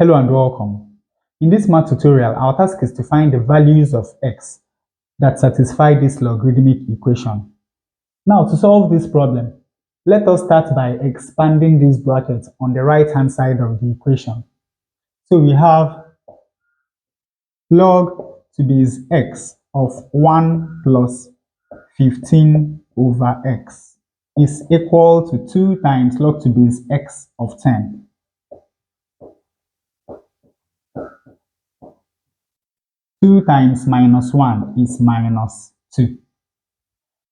Hello and welcome. In this math tutorial, our task is to find the values of x that satisfy this logarithmic equation. Now, to solve this problem, let us start by expanding these brackets on the right-hand side of the equation. So we have log to base x of 1 plus 15 over x is equal to 2 times log to base x of 10. 2 times minus 1 is minus 2.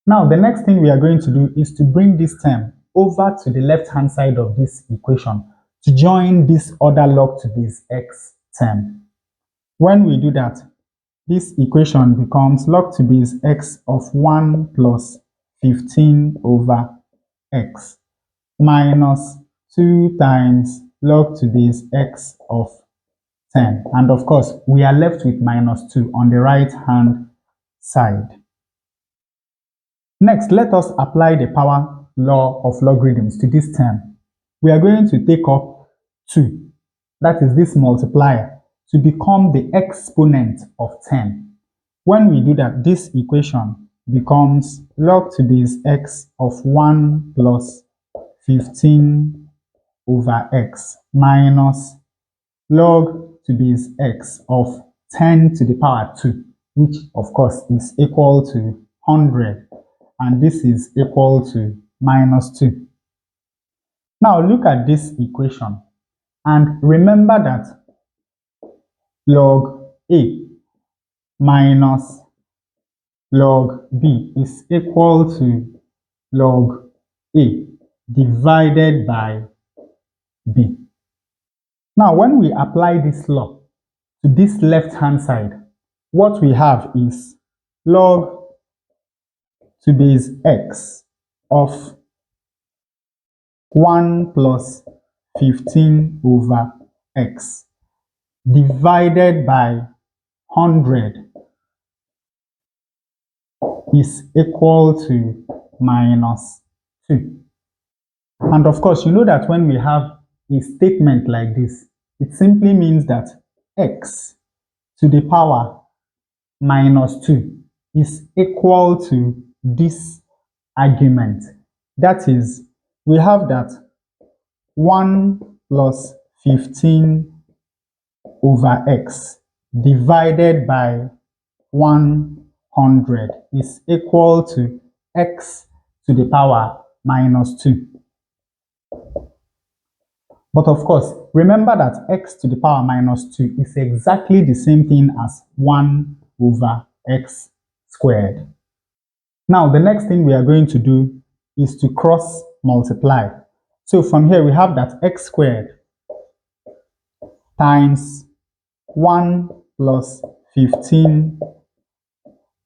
Now, the next thing we are going to do is to bring this term over to the left-hand side of this equation to join this other log to base x term. When we do that, this equation becomes log to base x of 1 plus 15 over x minus 2 times log to base x of 10. And of course, we are left with minus 2 on the right-hand side. Next, let us apply the power law of logarithms to this term. We are going to take up 2, that is this multiplier, to become the exponent of 10. When we do that, this equation becomes log to base x of 1 plus 15 over x minus log to base x of 10 to the power 2, which of course is equal to 100. And this is equal to minus 2. Now look at this equation and remember that log A minus log B is equal to log A divided by B. Now when we apply this law to this left-hand side, what we have is log to base x of 1 plus 15 over x divided by 100 is equal to minus 2. And of course, you know that when we have a statement like this, it simply means that x to the power minus 2 is equal to this argument. That is, we have that 1 plus 15 over x divided by 100 is equal to x to the power minus 2. But of course, remember that x to the power minus 2 is exactly the same thing as 1 over x squared. Now, the next thing we are going to do is to cross multiply. So from here, we have that x squared times 1 plus 15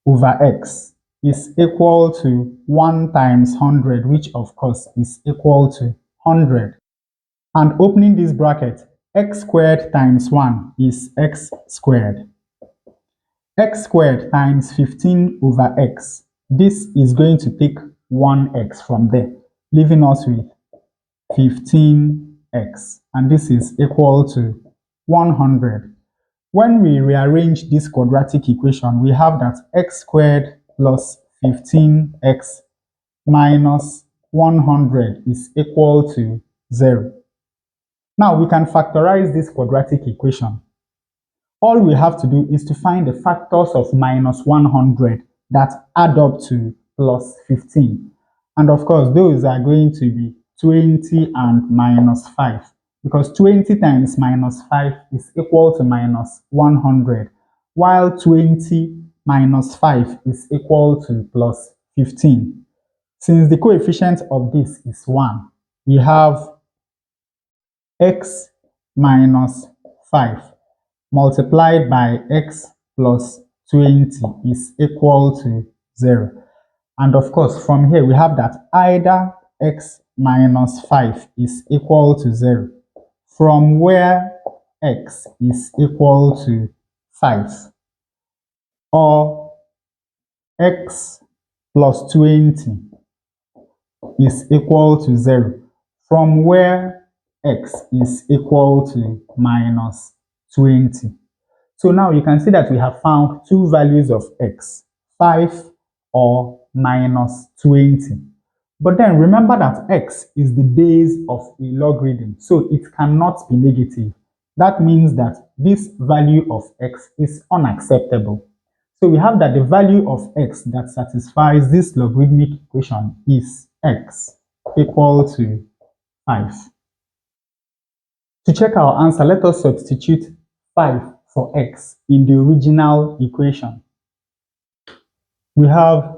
over x is equal to 1 times 100, which of course is equal to 100. And opening this bracket, x squared times 1 is x squared. X squared times 15 over x. This is going to take 1x from there, leaving us with 15x. And this is equal to 100. When we rearrange this quadratic equation, we have that x squared plus 15x minus 100 is equal to 0. Now we can factorize this quadratic equation. All we have to do is to find the factors of minus 100 that add up to plus 15. And of course, those are going to be 20 and minus 5. Because 20 times minus 5 is equal to minus 100, while 20 minus 5 is equal to plus 15. Since the coefficient of this is 1, we have x minus 5 multiplied by x plus 20 is equal to 0. And of course, from here we have that either x minus 5 is equal to 0, from where x is equal to 5, or x plus 20 is equal to 0, from where x is equal to minus 20. So now you can see that we have found two values of x, 5 or minus 20. But then remember that x is the base of a logarithm, so it cannot be negative. That means that this value of x is unacceptable. So we have that the value of x that satisfies this logarithmic equation is x equal to 5. To check our answer, let us substitute 5 for x in the original equation. We have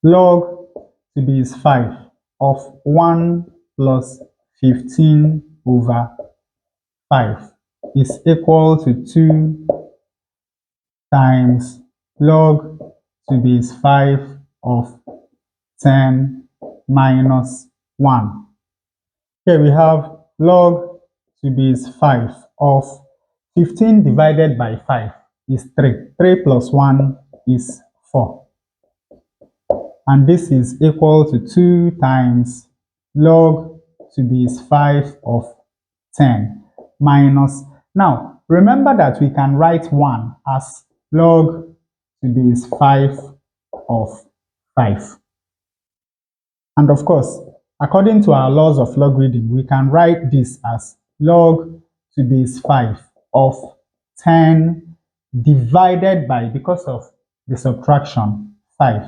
log to the base 5 of 1 plus 15 over 5 is equal to 2 times log to the base 5 of 10 minus 1. Here we have log to the base 5 of 15 divided by 5 is 3. 3 plus 1 is 4. And this is equal to 2 times log to the base 5 of 10 minus. Now, remember that we can write 1 as log to the base 5 of 5. And of course, according to our laws of logarithm, we can write this as log to the base 5 of 10 divided by, because of the subtraction, 5.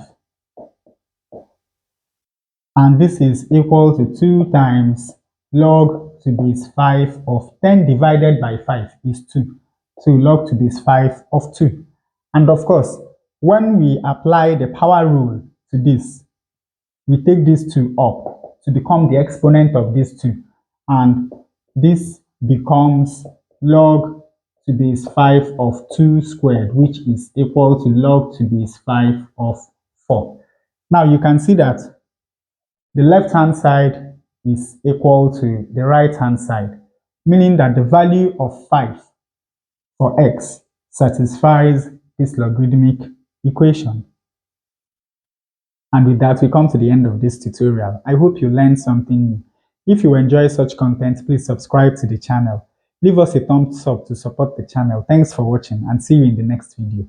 And this is equal to 2 times log to the base 5 of 10 divided by 5 is 2. So log to the base 5 of 2. And of course, when we apply the power rule to this, we take this 2 up to become the exponent of this 2. And this becomes log to the base 5 of 2 squared, which is equal to log to the base 5 of 4. Now you can see that the left-hand side is equal to the right-hand side, meaning that the value of 5 for x satisfies this logarithmic equation. And with that, we come to the end of this tutorial. I hope you learned something new. If you enjoy such content, please subscribe to the channel. Leave us a thumbs up to support the channel. Thanks for watching and see you in the next video.